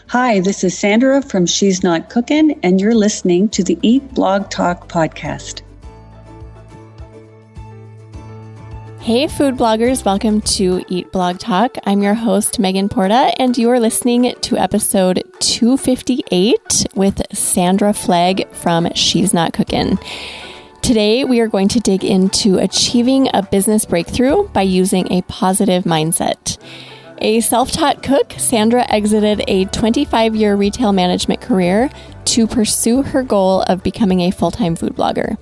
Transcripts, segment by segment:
Hi, this is Sandra from She's Not Cookin, and you're listening to the Eat Blog Talk podcast. Hey food bloggers, welcome to Eat Blog Talk. I'm your host, Megan Porta, and you are listening to episode 258 with Sandra Flegg from She's Not Cookin. Today, we are going to dig into achieving a business breakthrough by using a positive mindset. A self-taught cook, Sandra exited a 25-year retail management career to pursue her goal of becoming a full-time food blogger.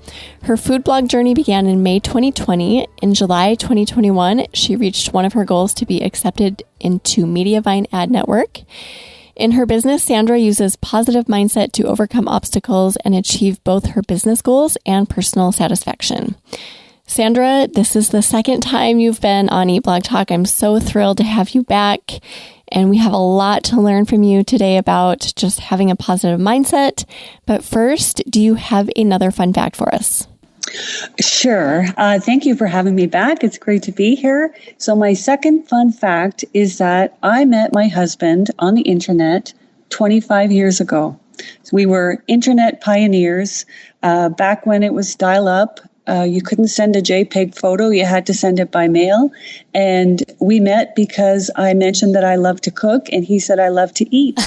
Her food blog journey began in May 2020. In July 2021, she reached one of her goals to be accepted into Mediavine Ad Network. In her business, Sandra uses positive mindset to overcome obstacles and achieve both her business goals and personal satisfaction. Sandra, this is the second time you've been on Eat Blog Talk. I'm so thrilled to have you back. And we have a lot to learn from you today about just having a positive mindset. But first, do you have another fun fact for us? Sure. Thank you for having me back. It's great to be here. So my second fun fact is that I met my husband on the internet 25 years ago. So we were internet pioneers back when it was dial-up. You couldn't send a JPEG photo. You had to send it by mail. And we met because I mentioned that I love to cook, and he said I love to eat.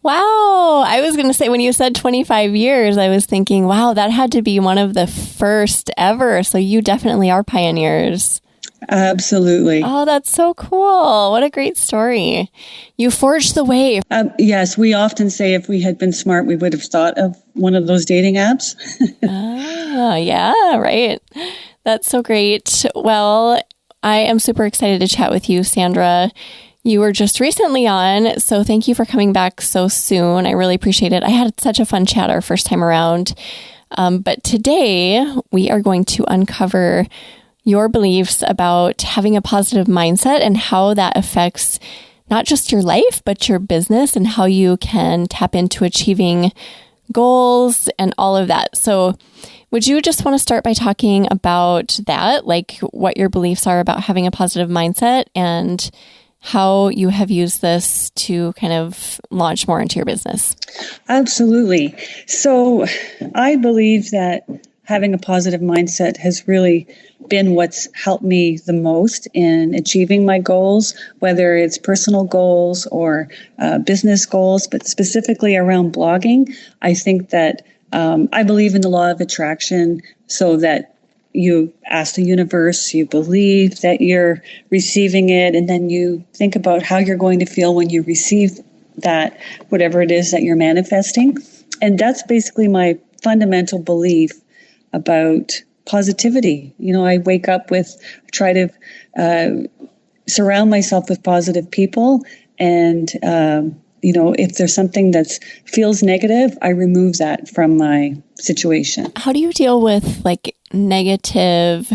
Wow. I was going to say, when you said 25 years, I was thinking, wow, that had to be one of the first ever. So you definitely are pioneers. Absolutely. Oh, that's so cool. What a great story. You forged the way. Yes, we often say if we had been smart, we would have thought of one of those dating apps. Yeah, right. That's so great. Well, I am super excited to chat with you, Sandra. You were just recently on, so thank you for coming back so soon. I really appreciate it. I had such a fun chat our first time around. But today, we are going to uncover your beliefs about having a positive mindset and how that affects not just your life, but your business and how you can tap into achieving goals and all of that. So would you just want to start by talking about that, like what your beliefs are about having a positive mindset and how you have used this to kind of launch more into your business? Absolutely. So I believe that having a positive mindset has really been what's helped me the most in achieving my goals, whether it's personal goals or business goals, but specifically around blogging. I think that I believe in the law of attraction, so that you ask the universe, you believe that you're receiving it, and then you think about how you're going to feel when you receive that, whatever it is that you're manifesting. And that's basically my fundamental belief about positivity. You know, I wake up try to surround myself with positive people. And, if there's something that feels negative, I remove that from my situation. How do you deal with like negative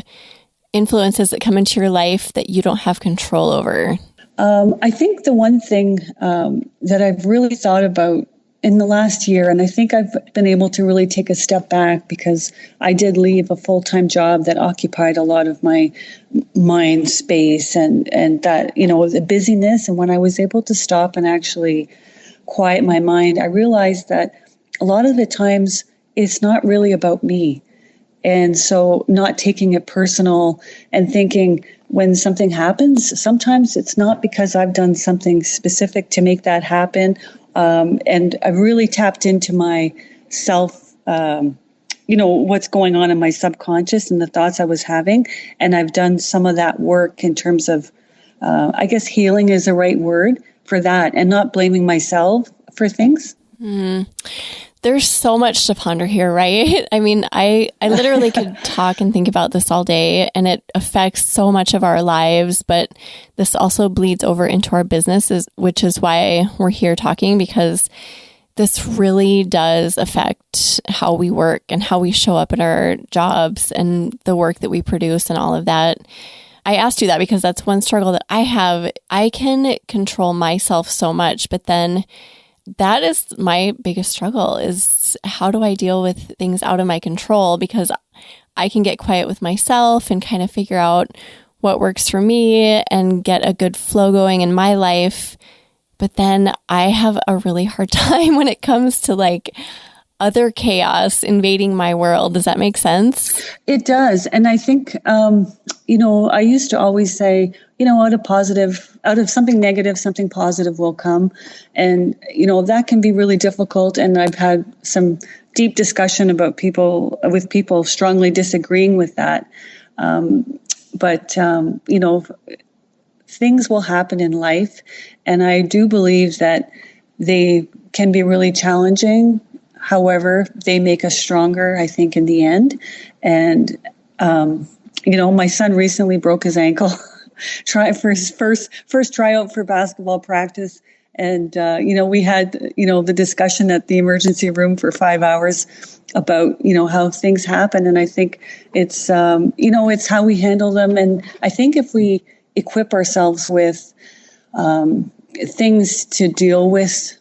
influences that come into your life that you don't have control over? I think the one thing that I've really thought about in the last year, and I think I've been able to really take a step back because I did leave a full-time job that occupied a lot of my mind space and that, the busyness. And when I was able to stop and actually quiet my mind, I realized that a lot of the times it's not really about me. And so not taking it personal and thinking when something happens, sometimes it's not because I've done something specific to make that happen. And I really tapped into my self, what's going on in my subconscious and the thoughts I was having. And I've done some of that work in terms of, I guess healing is the right word for that, and not blaming myself for things. There's so much to ponder here, right? I mean, I literally could talk and think about this all day, and it affects so much of our lives, but this also bleeds over into our business, which is why we're here talking, because this really does affect how we work and how we show up in our jobs and the work that we produce and all of that. I asked you that because that's one struggle that I have. I can control myself so much, but then that is my biggest struggle, is how do I deal with things out of my control? Because I can get quiet with myself and kind of figure out what works for me and get a good flow going in my life. But then I have a really hard time when it comes to like other chaos invading my world. Does that make sense? It does. And I think, I used to always say, out of something negative, something positive will come. And, that can be really difficult. And I've had some deep discussion about people strongly disagreeing with that. But things will happen in life. And I do believe that they can be really challenging. However, they make us stronger, I think, in the end. And, my son recently broke his ankle for his first tryout for basketball practice. And, we had, the discussion at the emergency room for 5 hours about, how things happen. And I think it's, it's how we handle them. And I think if we equip ourselves with things to deal with,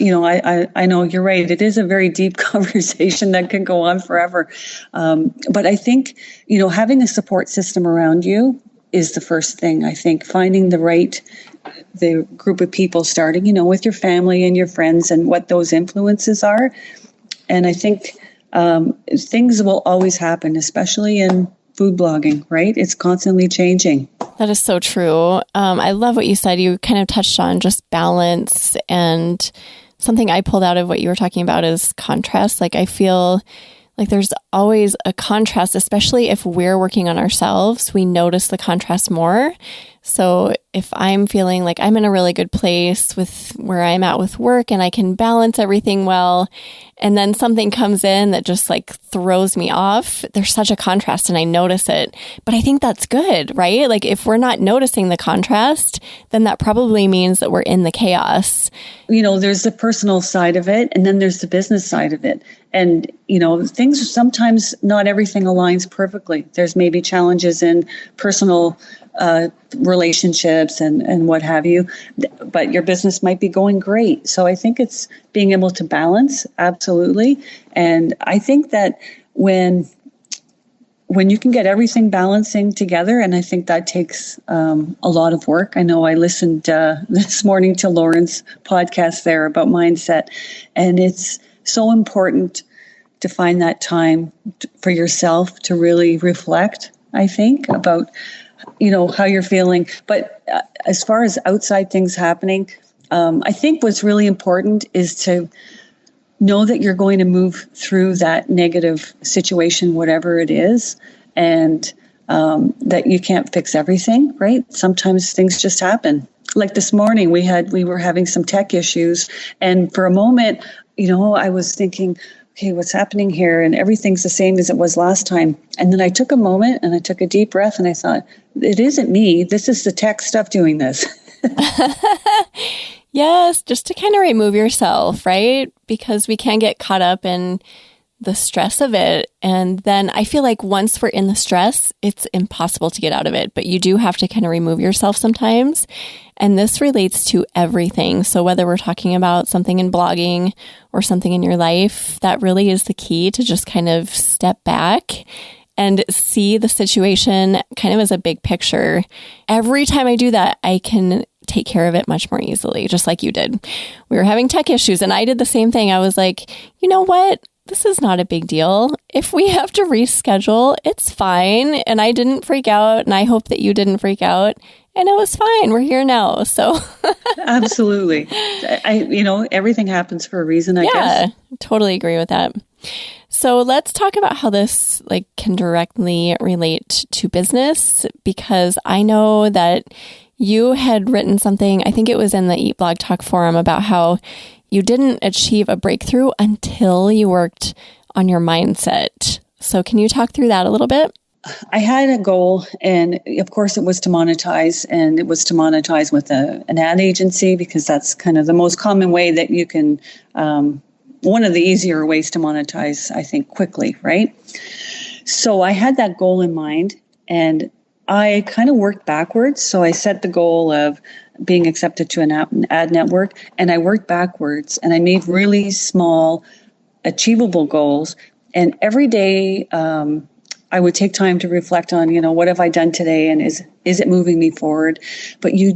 I know you're right. It is a very deep conversation that can go on forever. But I think, having a support system around you is the first thing. I think finding the group of people, starting, with your family and your friends and what those influences are. And I think things will always happen, especially in food blogging, right? It's constantly changing. That is so true. I love what you said. You kind of touched on just balance, and something I pulled out of what you were talking about is contrast. Like I feel like there's always a contrast, especially if we're working on ourselves, we notice the contrast more. So if I'm feeling like I'm in a really good place with where I'm at with work and I can balance everything well, and then something comes in that just like throws me off, there's such a contrast and I notice it. But I think that's good, right? Like if we're not noticing the contrast, then that probably means that we're in the chaos. There's the personal side of it, and then there's the business side of it. And, things sometimes not everything aligns perfectly. There's maybe challenges in personal relationships and what have you, but your business might be going great. So I think it's being able to balance, absolutely. And I think that when you can get everything balancing together, and I think that takes a lot of work. I know I listened this morning to Lauren's podcast there about mindset, and it's so important to find that time for yourself to really reflect, I think, about how you're feeling. But as far as outside things happening, I think what's really important is to know that you're going to move through that negative situation, whatever it is, and that you can't fix everything, right? Sometimes things just happen. Like this morning, we were having some tech issues, and for a moment, I was thinking, okay, what's happening here? And everything's the same as it was last time. And then I took a moment and I took a deep breath and I thought, it isn't me. This is the tech stuff doing this. Yes, just to kind of remove yourself, right? Because we can get caught up in the stress of it. And then I feel like once we're in the stress, it's impossible to get out of it. But you do have to kind of remove yourself sometimes. And this relates to everything. So whether we're talking about something in blogging or something in your life, that really is the key, to just kind of step back and see the situation kind of as a big picture. Every time I do that, I can take care of it much more easily, just like you did. We were having tech issues and I did the same thing. I was like, you know what? This is not a big deal. If we have to reschedule, it's fine. And I didn't freak out, and I hope that you didn't freak out. And it was fine. We're here now. So absolutely. Everything happens for a reason, I guess. Yeah, totally agree with that. So let's talk about how this can directly relate to business, because I know that you had written something, I think it was in the Eat Blog Talk forum, about how you didn't achieve a breakthrough until you worked on your mindset. So can you talk through that a little bit? I had a goal, and of course it was to monetize, and it was to monetize with an ad agency, because that's kind of the most common way that you can, one of the easier ways to monetize, I think, quickly, right? So I had that goal in mind, and I kind of worked backwards. So I set the goal of being accepted to an ad network, and I worked backwards, and I made really small, achievable goals. And every day I would take time to reflect on, what have I done today, and is it moving me forward? But you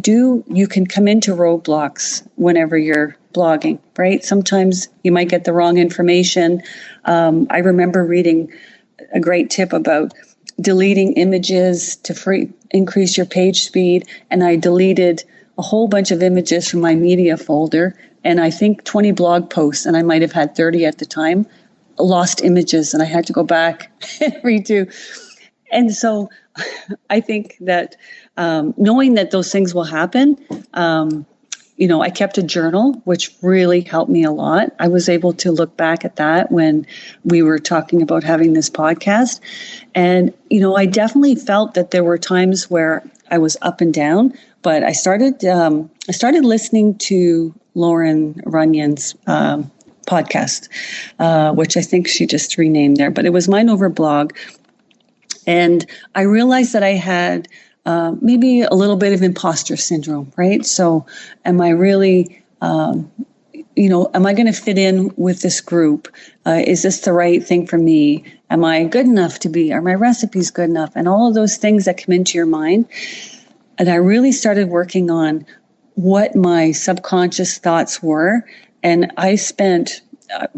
can come into roadblocks whenever you're blogging, right? Sometimes you might get the wrong information. I remember reading a great tip about deleting images to increase your page speed, and I deleted a whole bunch of images from my media folder, and I think 20 blog posts, and I might have had 30 at the time, lost images, and I had to go back and redo. And so I think that knowing that those things will happen, I kept a journal, which really helped me a lot. I was able to look back at that when we were talking about having this podcast. And, I definitely felt that there were times where I was up and down, but I started listening to Lauren Runyon's podcast, which I think she just renamed there, but it was Mind Over Blog. And I realized that I had maybe a little bit of imposter syndrome, right? So am I really, am I going to fit in with this group? Is this the right thing for me? Am I good enough to be? Are my recipes good enough? And all of those things that come into your mind. And I really started working on what my subconscious thoughts were. And I spent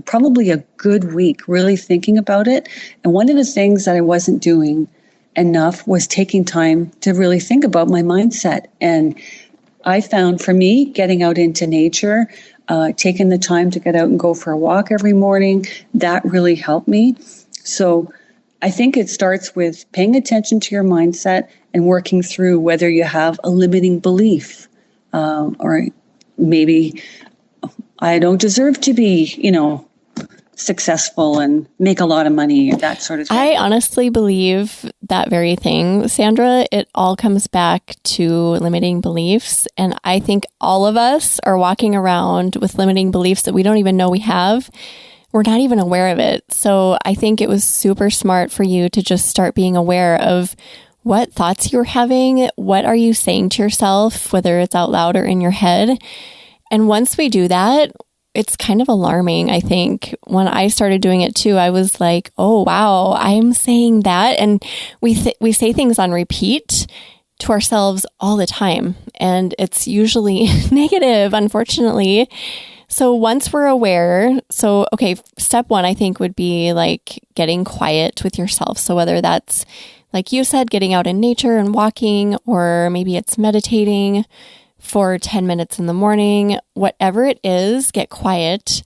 probably a good week really thinking about it. And one of the things that I wasn't doing enough was taking time to really think about my mindset. And I found, for me, getting out into nature, taking the time to get out and go for a walk every morning, that really helped me. So I think it starts with paying attention to your mindset and working through whether you have a limiting belief, or maybe I don't deserve to be, successful and make a lot of money, that sort of thing. I honestly believe that very thing, Sandra. It all comes back to limiting beliefs. And I think all of us are walking around with limiting beliefs that we don't even know we have. We're not even aware of it. So I think it was super smart for you to just start being aware of what thoughts you're having. What are you saying to yourself, whether it's out loud or in your head? And once we do that, it's kind of alarming, I think. When I started doing it too, I was like, oh, wow, I'm saying that. And we say things on repeat to ourselves all the time. And it's usually negative, unfortunately. So once we're aware, step one, I think, would be like getting quiet with yourself. So whether that's, like you said, getting out in nature and walking, or maybe it's meditating for 10 minutes in the morning, whatever it is, get quiet,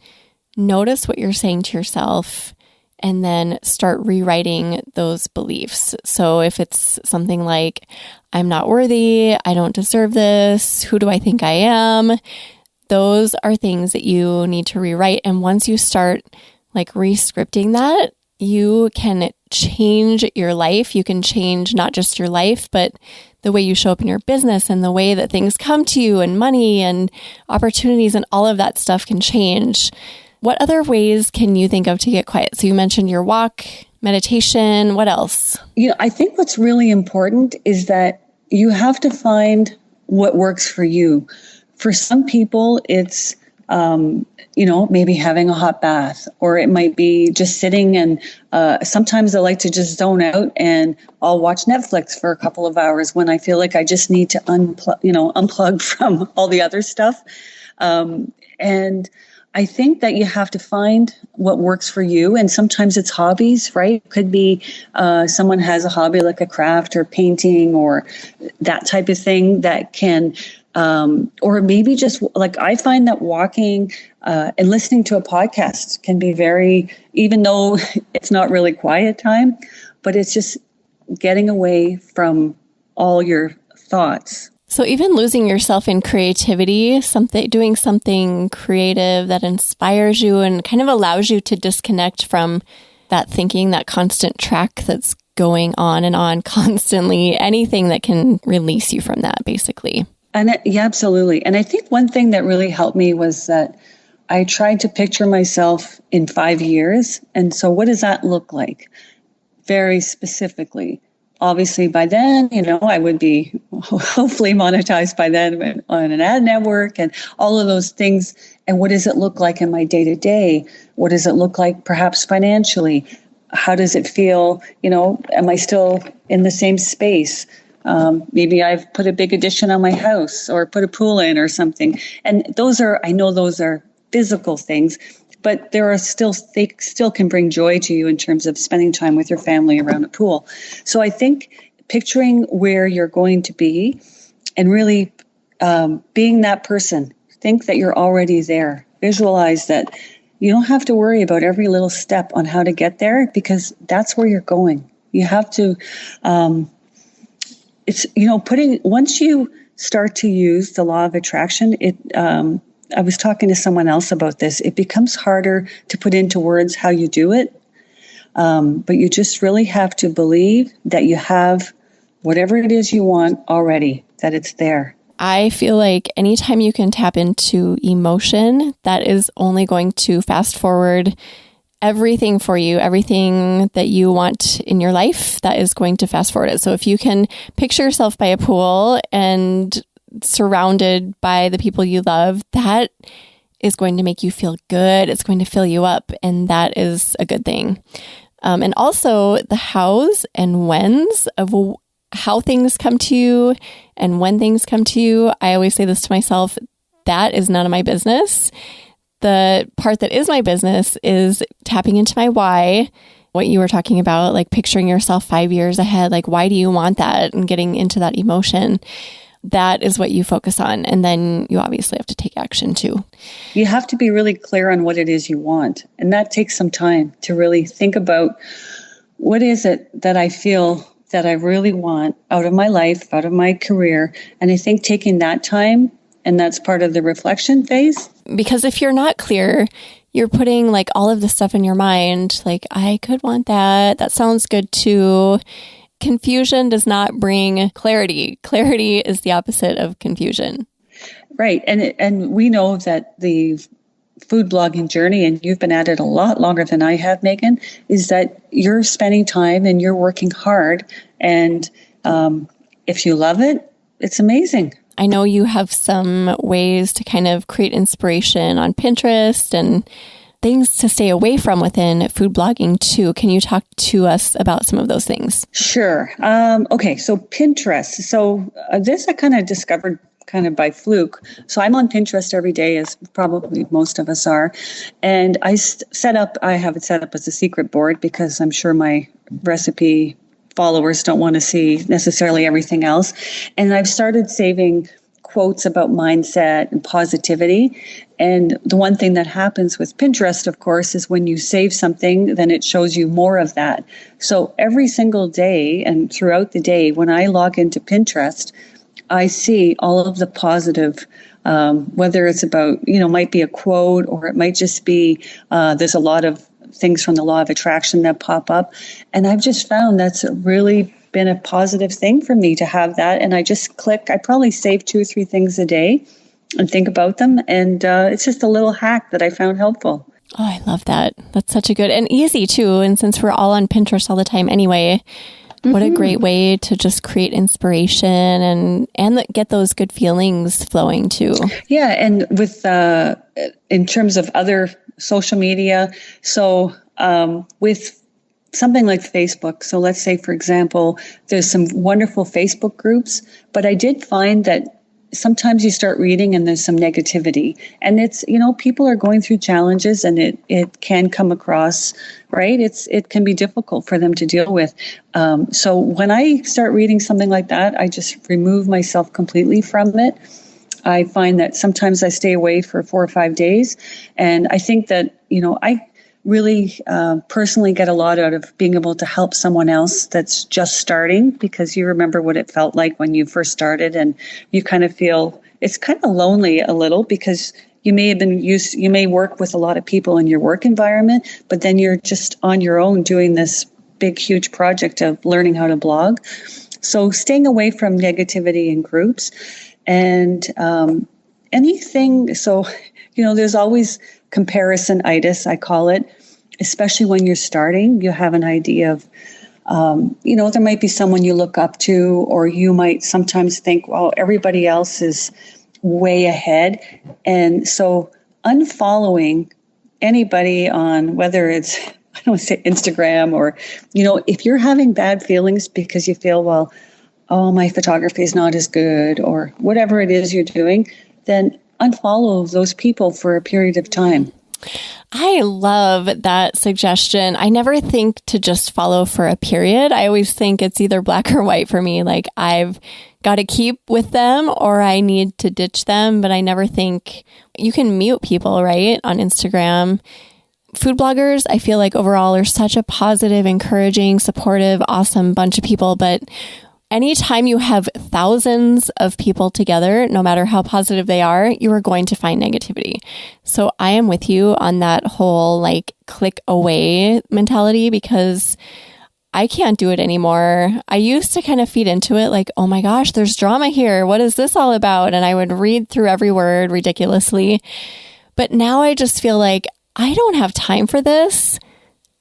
notice what you're saying to yourself, and then start rewriting those beliefs. So if it's something like, I'm not worthy, I don't deserve this, who do I think I am? Those are things that you need to rewrite. And once you start like re-scripting that, you can change your life. You can change not just your life, but the way you show up in your business and the way that things come to you, and money and opportunities and all of that stuff can change. What other ways can you think of to get quiet? So you mentioned your walk, meditation. What else? I think what's really important is that you have to find what works for you. For some people, it's maybe having a hot bath, or it might be just sitting, and sometimes I like to just zone out and I'll watch Netflix for a couple of hours when I feel like I just need to unplug from all the other stuff. And I think that you have to find what works for you. And sometimes it's hobbies, right? It could be someone has a hobby like a craft or painting or that type of thing that can, or maybe just like I find that walking and listening to a podcast can be very, even though it's not really quiet time, but it's just getting away from all your thoughts. So even losing yourself in creativity, doing something creative that inspires you and kind of allows you to disconnect from that thinking, that constant track that's going on and on constantly, anything that can release you from that, basically. And yeah, absolutely. And I think one thing that really helped me was that I tried to picture myself in 5 years. And so what does that look like? Very specifically. Obviously, by then, I would be hopefully monetized by then on an ad network and all of those things. And what does it look like in my day-to-day? What does it look like perhaps financially? how does it feel? Am I still in the same space? Maybe I've put a big addition on my house or put a pool in or something. And I know those are physical things, but they still can bring joy to you in terms of spending time with your family around a pool. So I think picturing where you're going to be and really being that person, think that you're already there. Visualize that you don't have to worry about every little step on how to get there, because that's where you're going. You have to, once you start to use the law of attraction, I was talking to someone else about this. It becomes harder to put into words how you do it. But you just really have to believe that you have whatever it is you want already, that it's there. I feel like anytime you can tap into emotion, that is only going to fast forward everything for you, everything that you want in your life, that is going to fast forward it. So if you can picture yourself by a pool and surrounded by the people you love, that is going to make you feel good. It's going to fill you up. And that is a good thing. And also the hows and whens of how things come to you and when things come to you. I always say this to myself, that is none of my business. The part that is my business is tapping into my why, what you were talking about, like picturing yourself 5 years ahead, like why do you want that, and getting into that emotion. That is what you focus on. And then you obviously have to take action too. You have to be really clear on what it is you want. And that takes some time to really think about, what is it that I feel that I really want out of my life, out of my career. And I think taking that time, and that's part of the reflection phase. Because if you're not clear, you're putting like all of the stuff in your mind, like I could want that. That sounds good too. Confusion does not bring clarity. Clarity is the opposite of confusion. Right. And we know that the food blogging journey, and you've been at it a lot longer than I have, Megan, is that you're spending time and you're working hard. And if you love it, it's amazing. I know you have some ways to kind of create inspiration on Pinterest and things to stay away from within food blogging too. Can you talk to us about some of those things? Sure. Okay. So Pinterest. So this I kind of discovered kind of by fluke. So I'm on Pinterest every day, as probably most of us are. And I have it set up as a secret board, because I'm sure my recipe followers don't want to see necessarily everything else. And I've started saving quotes about mindset and positivity. And the one thing that happens with Pinterest, of course, is when you save something, then it shows you more of that. So every single day and throughout the day, when I log into Pinterest, I see all of the positive, whether it's about, might be a quote, or it might just be, there's a lot of things from the law of attraction that pop up. And I've just found that's really been a positive thing for me to have that. And I just I probably save 2 or 3 things a day and think about them. And it's just a little hack that I found helpful. Oh, I love that. That's such a good and easy too. And since we're all on Pinterest all the time anyway, what a great way to just create inspiration and get those good feelings flowing too. Yeah. And with, in terms of other social media, so with something like Facebook. So let's say, for example, there's some wonderful Facebook groups, but I did find that sometimes you start reading and there's some negativity, and it's, people are going through challenges, and it can come across, right? It can be difficult for them to deal with. So when I start reading something like that, I just remove myself completely from it. I find that sometimes I stay away for 4 or 5 days. And I think that, I really personally get a lot out of being able to help someone else that's just starting, because you remember what it felt like when you first started, and you kind of feel it's kind of lonely a little, because you may work with a lot of people in your work environment, but then you're just on your own doing this big, huge project of learning how to blog. So staying away from negativity in groups and anything. So, there's always comparison-itis, I call it, especially when you're starting. You have an idea of, there might be someone you look up to, or you might sometimes think, well, everybody else is way ahead. And so unfollowing anybody on whether it's, want to say Instagram, or, if you're having bad feelings because you feel, well, oh, my photography is not as good, or whatever it is you're doing, then unfollow those people for a period of time. I love that suggestion. I never think to just follow for a period. I always think it's either black or white for me. Like, I've got to keep with them or I need to ditch them. But I never think you can mute people, right? On Instagram. Food bloggers, I feel like overall are such a positive, encouraging, supportive, awesome bunch of people. But anytime you have thousands of people together, no matter how positive they are, you are going to find negativity. So I am with you on that whole click away mentality, because I can't do it anymore. I used to kind of feed into it like, oh my gosh, there's drama here. What is this all about? And I would read through every word ridiculously. But now I just feel like I don't have time for this.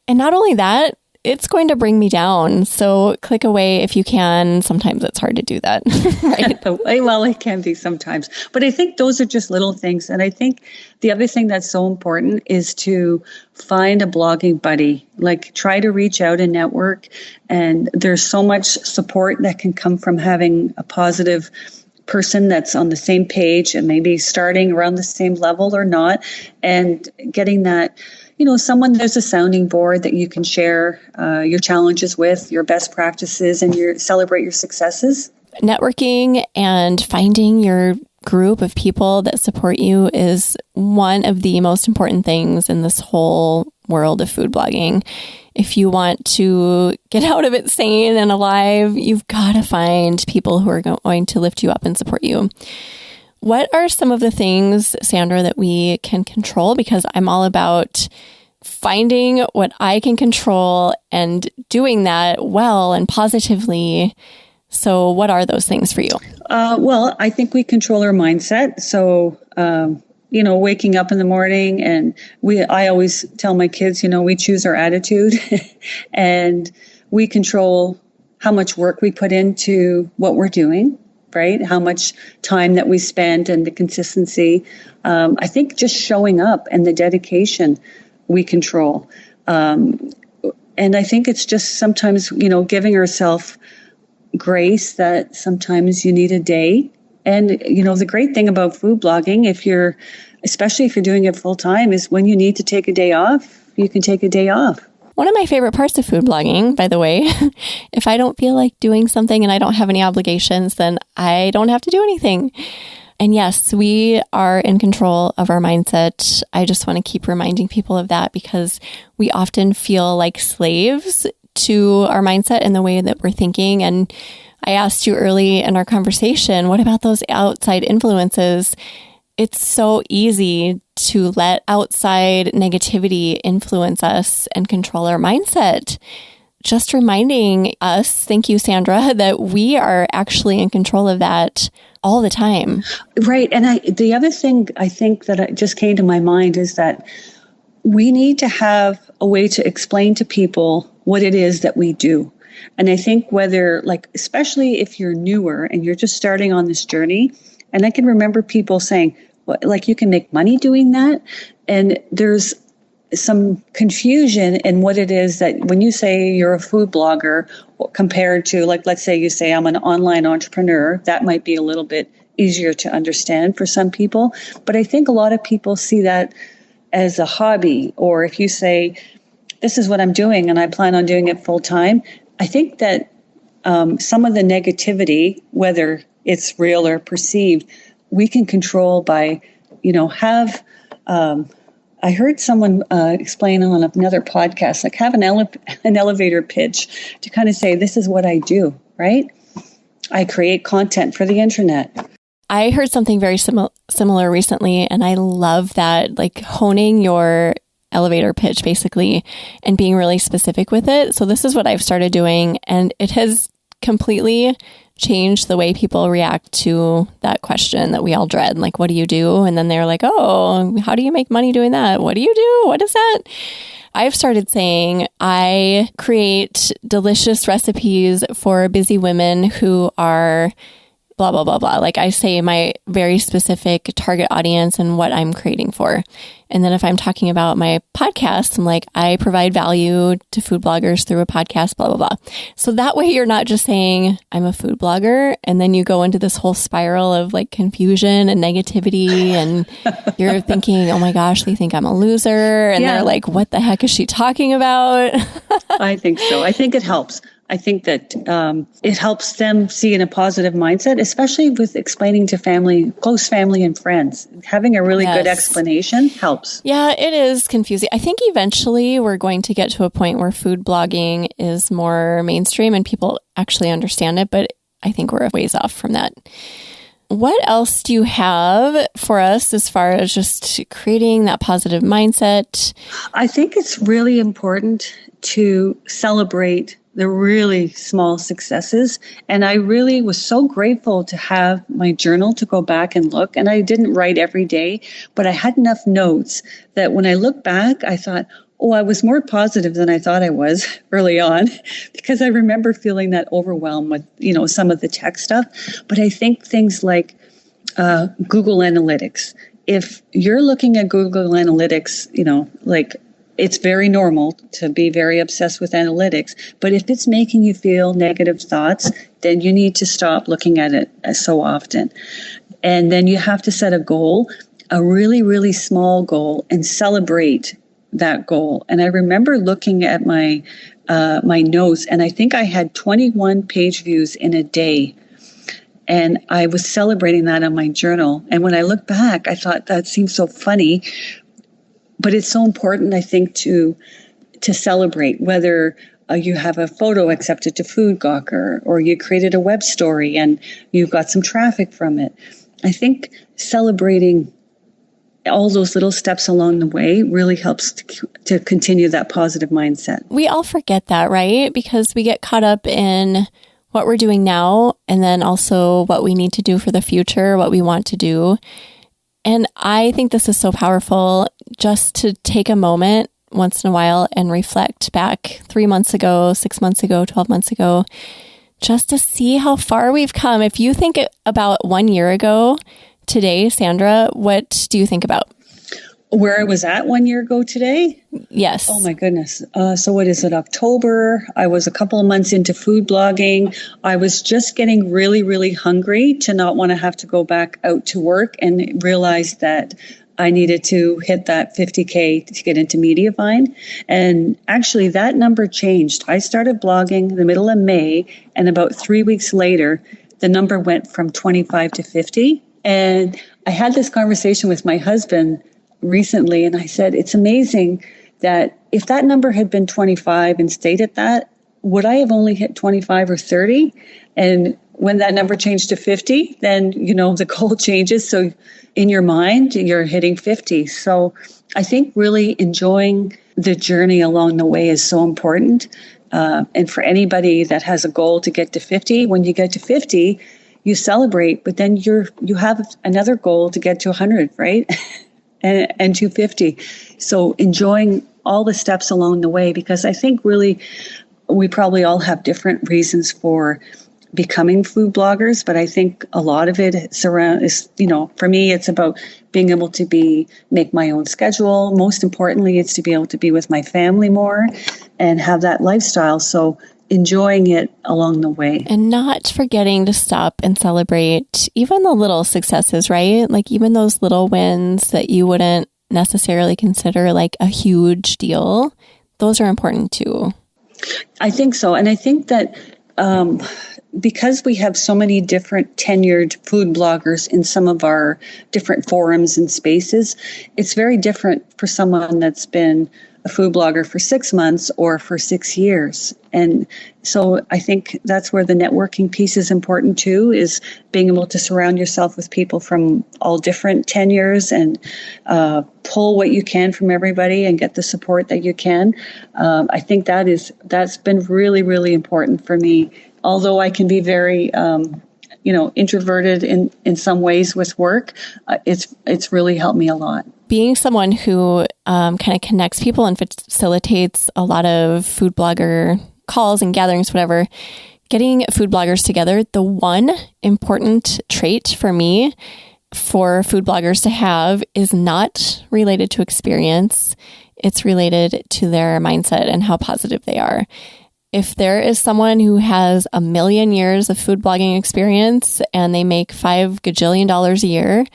And not only that, it's going to bring me down. So click away if you can. Sometimes it's hard to do that. Right? Well, it can be sometimes. But I think those are just little things. And I think the other thing that's so important is to find a blogging buddy. Try to reach out and network. And there's so much support that can come from having a positive person that's on the same page and maybe starting around the same level or not, and getting that, there's a sounding board that you can share your challenges with, your best practices, and celebrate your successes. Networking and finding your group of people that support you is one of the most important things in this whole world of food blogging. If you want to get out of it sane and alive, you've got to find people who are going to lift you up and support you. What are some of the things, Sandra, that we can control? Because I'm all about finding what I can control and doing that well and positively. So what are those things for you? Well, I think we control our mindset. So, waking up in the morning, and I always tell my kids, we choose our attitude and we control how much work we put into what we're doing. Right? How much time that we spend and the consistency. I think just showing up and the dedication we control. And I think it's just sometimes, giving ourselves grace that sometimes you need a day. And, the great thing about food blogging, especially if you're doing it full time, is when you need to take a day off, you can take a day off. One of my favorite parts of food blogging, by the way, if I don't feel like doing something and I don't have any obligations, then I don't have to do anything. And yes, we are in control of our mindset. I just want to keep reminding people of that, because we often feel like slaves to our mindset and the way that we're thinking. And I asked you early in our conversation, what about those outside influences? It's so easy to let outside negativity influence us and control our mindset. Just reminding us, thank you, Sandra, that we are actually in control of that all the time. Right. And the other thing I think that just came to my mind is that we need to have a way to explain to people what it is that we do. And I think especially if you're newer and you're just starting on this journey, and I can remember people saying, you can make money doing that. And there's some confusion in what it is that when you say you're a food blogger compared to, let's say you say I'm an online entrepreneur, that might be a little bit easier to understand for some people. But I think a lot of people see that as a hobby, or if you say, this is what I'm doing and I plan on doing it full time, I think that some of the negativity, whether it's real or perceived, we can control by, I heard someone explain on another podcast, have an elevator pitch to kind of say, this is what I do, right? I create content for the internet. I heard something very similar recently, and I love that, honing your elevator pitch basically and being really specific with it. So this is what I've started doing, and it has completely changed the way people react to that question that we all dread. What do you do? And then they're like, oh, how do you make money doing that? What do you do? What is that? I've started saying I create delicious recipes for busy women who are blah, blah, blah, blah. Like I say my very specific target audience and what I'm creating for. And then if I'm talking about my podcast, I'm like, I provide value to food bloggers through a podcast, blah, blah, blah. So that way you're not just saying I'm a food blogger and then you go into this whole spiral of like confusion and negativity and you're thinking, oh my gosh, they think I'm a loser. And they're like, what the heck is she talking about? I think so. I think it helps. I think that it helps them see in a positive mindset, especially with explaining to family, close family and friends. Having a really good explanation helps. Yeah, it is confusing. I think eventually we're going to get to a point where food blogging is more mainstream and people actually understand it, but I think we're a ways off from that. What else do you have for us as far as just creating that positive mindset? I think it's really important to celebrate the really small successes. And I really was so grateful to have my journal to go back and look. And I didn't write every day, but I had enough notes that when I look back, I thought, oh, I was more positive than I thought I was early on, because I remember feeling that overwhelm with, some of the tech stuff. But I think things like Google Analytics, if you're looking at Google Analytics, it's very normal to be very obsessed with analytics, but if it's making you feel negative thoughts, then you need to stop looking at it so often. And then you have to set a goal, a really, really small goal, and celebrate that goal. And I remember looking at my notes, and I think I had 21 page views in a day. And I was celebrating that on my journal. And when I look back, I thought that seems so funny. But it's so important, I think, to celebrate, whether you have a photo accepted to Food Gawker or you created a web story and you got some traffic from it. I think celebrating all those little steps along the way really helps to continue that positive mindset. We all forget that, right? Because we get caught up in what we're doing now and then also what we need to do for the future, what we want to do. And I think this is so powerful just to take a moment once in a while and reflect back 3 months ago, 6 months ago, 12 months ago, just to see how far we've come. If you think about 1 year ago today, Sandra, what do you think about? Where I was at 1 year ago today? Yes. Oh my goodness. So what is it, October? I was a couple of months into food blogging. I was just getting really, really hungry to not want to have to go back out to work and realized that I needed to hit that 50K to get into Mediavine. And actually that number changed. I started blogging in the middle of May, and about 3 weeks later, the number went from 25 to 50. And I had this conversation with my husband recently, and I said, it's amazing that if that number had been 25 and stayed at that, would I have only hit 25 or 30? And when that number changed to 50, then, the goal changes. So in your mind, you're hitting 50. So I think really enjoying the journey along the way is so important. And for anybody that has a goal to get to 50, when you get to 50, you celebrate, but then you have another goal to get to 100, right? and 250. So enjoying all the steps along the way, because I think really we probably all have different reasons for becoming food bloggers, but I think a lot of it is, for me, it's about being able to make my own schedule. Most importantly, it's to be able to be with my family more and have that lifestyle. So enjoying it along the way. And not forgetting to stop and celebrate even the little successes, right? Like even those little wins that you wouldn't necessarily consider like a huge deal. Those are important too. I think so. And I think that because we have so many different tenured food bloggers in some of our different forums and spaces, it's very different for someone that's been a food blogger for 6 months or for 6 years. And so I think that's where the networking piece is important too, is being able to surround yourself with people from all different tenures and pull what you can from everybody and get the support that you can. I think that's been really, really important for me. Although I can be very, introverted in some ways with work, it's really helped me a lot. Being someone who kind of connects people and facilitates a lot of food blogger calls and gatherings, whatever, getting food bloggers together, the one important trait for me for food bloggers to have is not related to experience. It's related to their mindset and how positive they are. If there is someone who has 1 million years of food blogging experience and they make $5 gajillion a year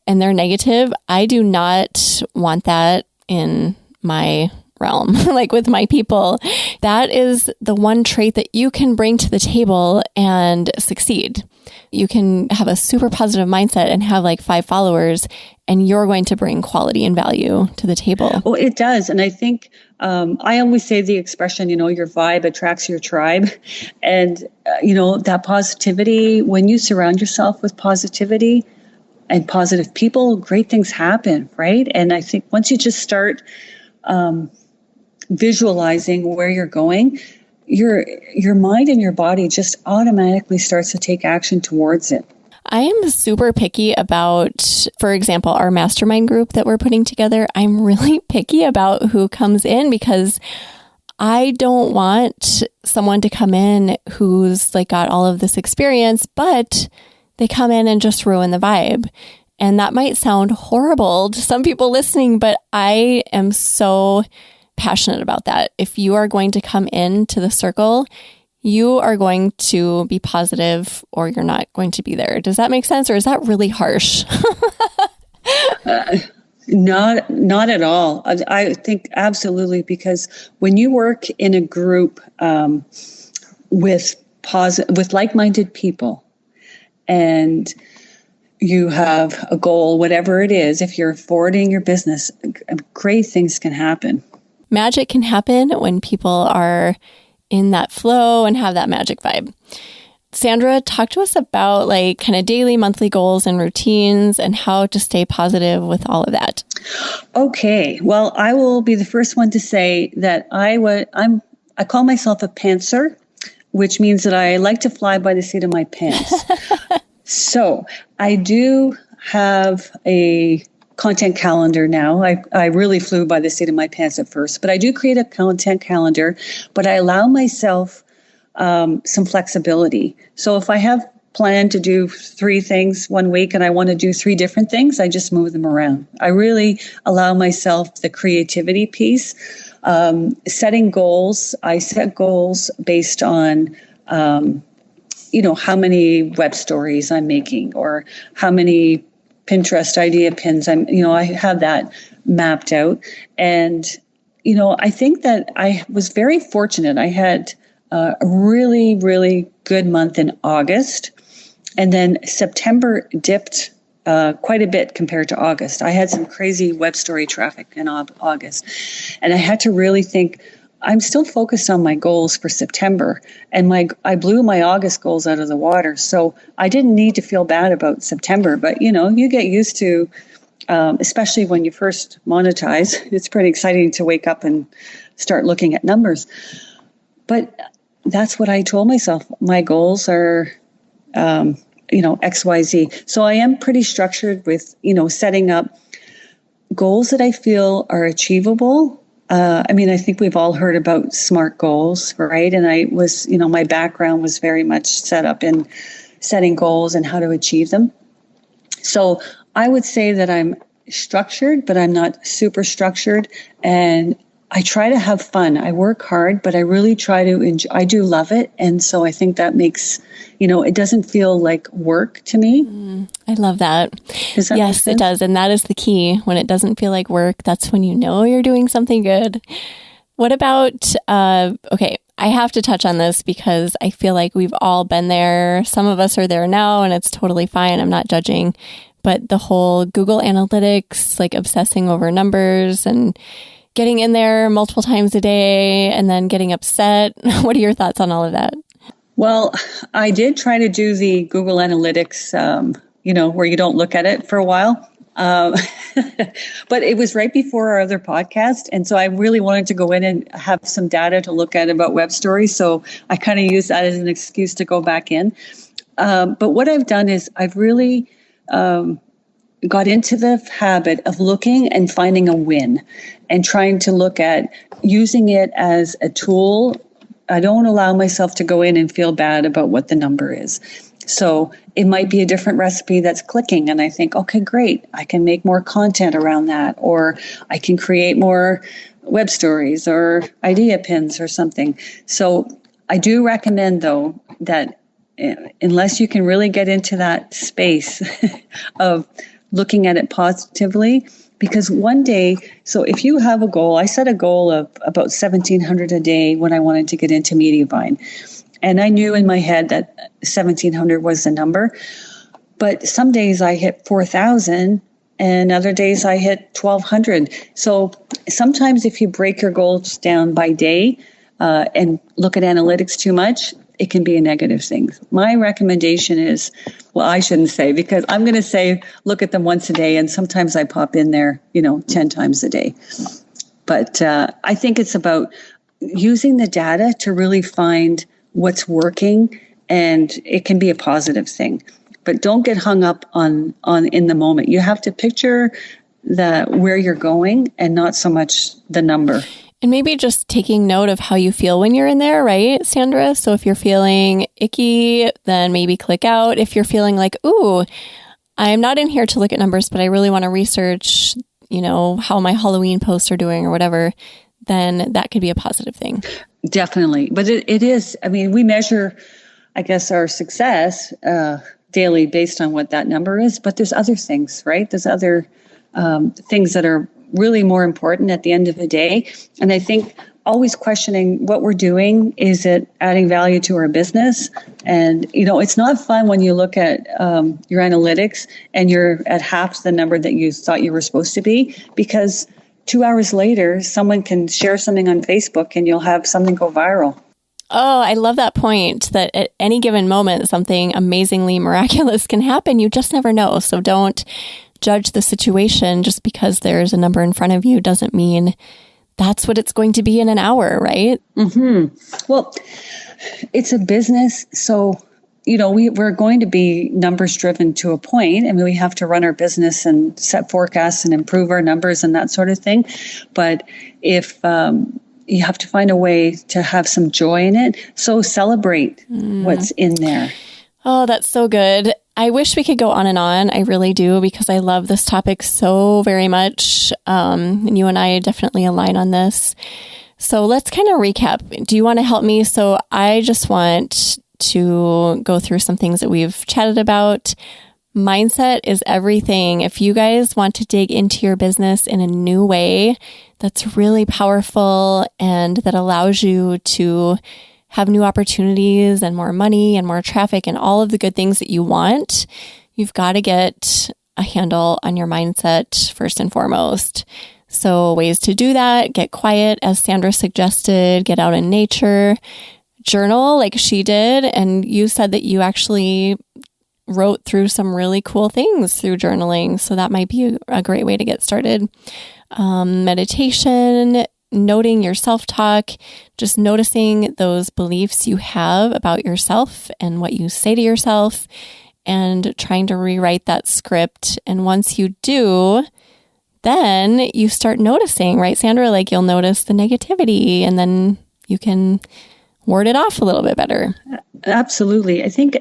and they're negative, I do not want that in my realm, like with my people. That is the one trait that you can bring to the table and succeed. You can have a super positive mindset and have like 5 followers, and you're going to bring quality and value to the table. Well, it does. And I think I always say the expression, your vibe attracts your tribe. And, that positivity, when you surround yourself with positivity and positive people, great things happen, right? And I think once you just start visualizing where you're going, your mind and your body just automatically starts to take action towards it. I am super picky about, for example, our mastermind group that we're putting together. I'm really picky about who comes in because I don't want someone to come in who's like got all of this experience, but they come in and just ruin the vibe. And that might sound horrible to some people listening, but I am so passionate about that. If you are going to come into the circle, you are going to be positive or you're not going to be there. Does that make sense? Or is that really harsh? Not at all. I think absolutely, because when you work in a group with like-minded people and you have a goal, whatever it is, if you're forwarding your business, great things can happen. Magic can happen when people are in that flow and have that magic vibe. Sandra, talk to us about like kind of daily, monthly goals and routines and how to stay positive with all of that. Okay. Well, I will be the first one to say that I call myself a pantser, which means that I like to fly by the seat of my pants. So I do have a content calendar now. I really flew by the seat of my pants at first, but I do create a content calendar, but I allow myself some flexibility. So if I have planned to do 3 things one week and I want to do 3 different things, I just move them around. I really allow myself the creativity piece. Setting goals. I set goals based on how many web stories I'm making or how many Pinterest idea pins. I have that mapped out. And, I think that I was very fortunate. I had a really, really good month in August. And then September dipped quite a bit compared to August. I had some crazy web story traffic in August. And I had to really think, I'm still focused on my goals for September, and I blew my August goals out of the water. So I didn't need to feel bad about September, but you get used to, especially when you first monetize, it's pretty exciting to wake up and start looking at numbers. But that's what I told myself. My goals are, XYZ. So I am pretty structured with, setting up goals that I feel are achievable. I think we've all heard about SMART goals, right? And I was, my background was very much set up in setting goals and how to achieve them. So I would say that I'm structured, but I'm not super structured. And I try to have fun. I work hard, but I really try to enjoy. I do love it. And so I think that makes, it doesn't feel like work to me. I love that. Yes, it does. And that is the key. When it doesn't feel like work, that's when you're doing something good. What about, I have to touch on this because I feel like we've all been there. Some of us are there now and it's totally fine. I'm not judging. But the whole Google Analytics, like obsessing over numbers and getting in there multiple times a day and then getting upset. What are your thoughts on all of that? Well, I did try to do the Google Analytics, where you don't look at it for a while. But it was right before our other podcast. And so I really wanted to go in and have some data to look at about web stories. So I kind of used that as an excuse to go back in. But what I've done is I've really got into the habit of looking and finding a win and trying to look at using it as a tool don't allow myself to go in and feel bad about what the number is. So it might be a different recipe that's clicking, and I think, okay, great, I can make more content around that, or I can create more web stories or idea pins or something. So I do recommend, though, that unless you can really get into that space of looking at it positively, because one day, so if you have a goal, I set a goal of about 1,700 a day when I wanted to get into Mediavine. And I knew in my head that 1,700 was the number. But some days I hit 4,000 and other days I hit 1,200. So sometimes if you break your goals down by day and look at analytics too much, it can be a negative thing. My recommendation is, well, I shouldn't say, because I'm going to say, look at them once a day. And sometimes I pop in there, 10 times a day. But I think it's about using the data to really find what's working, and it can be a positive thing. But don't get hung up on in the moment. You have to picture where you're going and not so much the number. And maybe just taking note of how you feel when you're in there, right, Sandra? So if you're feeling icky, then maybe click out. If you're feeling like, ooh, I'm not in here to look at numbers, but I really want to research, how my Halloween posts are doing or whatever, then that could be a positive thing. Definitely. But it is, we measure, I guess, our success daily based on what that number is. But there's other things, right? There's other things that are really more important at the end of the day. And I think always questioning what we're doing, is it adding value to our business? And, it's not fun when you look at your analytics and you're at half the number that you thought you were supposed to be, because 2 hours later, someone can share something on Facebook and you'll have something go viral. Oh, I love that point, that at any given moment, something amazingly miraculous can happen. You just never know. So don't judge the situation just because there's a number in front of you doesn't mean that's what it's going to be in an hour, right? Mm-hmm. Well, it's a business. So, we're going to be numbers driven to a point. We have to run our business and set forecasts and improve our numbers and that sort of thing. But if you have to find a way to have some joy in it, so celebrate what's in there. Oh, that's so good. I wish we could go on and on. I really do, because I love this topic so very much. And you and I definitely align on this. So let's kind of recap. Do you want to help me? So I just want to go through some things that we've chatted about. Mindset is everything. If you guys want to dig into your business in a new way that's really powerful and that allows you to have new opportunities and more money and more traffic and all of the good things that you want, you've got to get a handle on your mindset first and foremost. So ways to do that: get quiet, as Sandra suggested, get out in nature, journal like she did. And you said that you actually wrote through some really cool things through journaling. So that might be a great way to get started. Meditation, noting your self-talk, just noticing those beliefs you have about yourself and what you say to yourself, and trying to rewrite that script. And once you do, then you start noticing, right, Sandra? Like, you'll notice the negativity and then you can ward it off a little bit better. Absolutely. I think,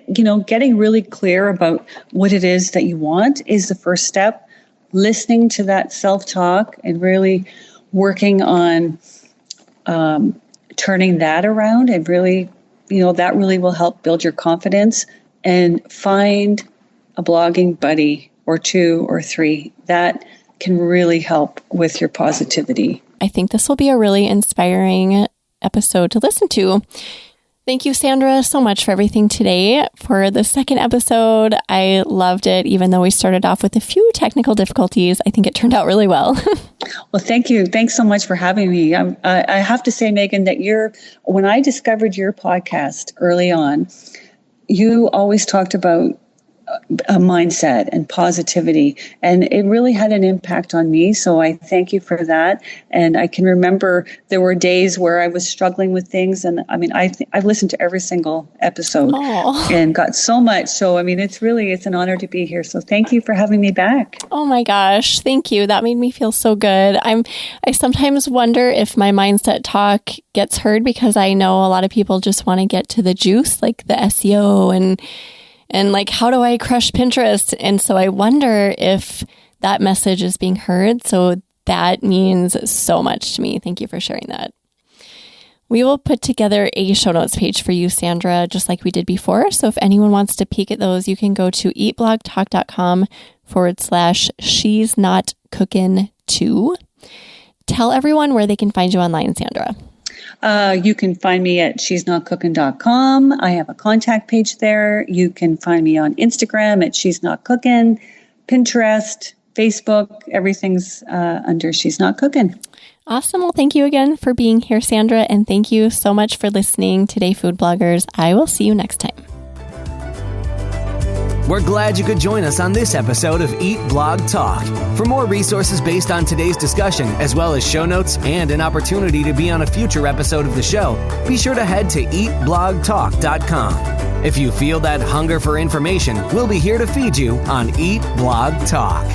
getting really clear about what it is that you want is the first step. Listening to that self-talk and really working on turning that around, and really, that really will help build your confidence. And find a blogging buddy or 2 or 3 that can really help with your positivity. I think this will be a really inspiring episode to listen to. Thank you, Sandra, so much for everything today. For the second episode, I loved it. Even though we started off with a few technical difficulties, I think it turned out really well. Well, thank you. Thanks so much for having me. I have to say, Megan, that when I discovered your podcast early on, you always talked about mindset and positivity. And it really had an impact on me. So I thank you for that. And I can remember there were days where I was struggling with things. And I mean, I've listened to every single episode and got so much. So, I mean, it's an honor to be here. So thank you for having me back. Oh my gosh. Thank you. That made me feel so good. I sometimes wonder if my mindset talk gets heard because I know a lot of people just want to get to the juice, like the SEO and like, how do I crush Pinterest? And so I wonder if that message is being heard. So that means so much to me. Thank you for sharing that. We will put together a show notes page for you, Sandra, just like we did before. So if anyone wants to peek at those, you can go to eatblogtalk.com/she's not cookin' 2. Tell everyone where they can find you online, Sandra. You can find me at she'snotcookin.com. I have a contact page there. You can find me on Instagram at She's Not Cookin, Pinterest, Facebook. Everything's under She's Not Cookin. Awesome. Well, thank you again for being here, Sandra. And thank you so much for listening today, food bloggers. I will see you next time. We're glad you could join us on this episode of Eat Blog Talk. For more resources based on today's discussion, as well as show notes and an opportunity to be on a future episode of the show, be sure to head to eatblogtalk.com. If you feel that hunger for information, we'll be here to feed you on Eat Blog Talk.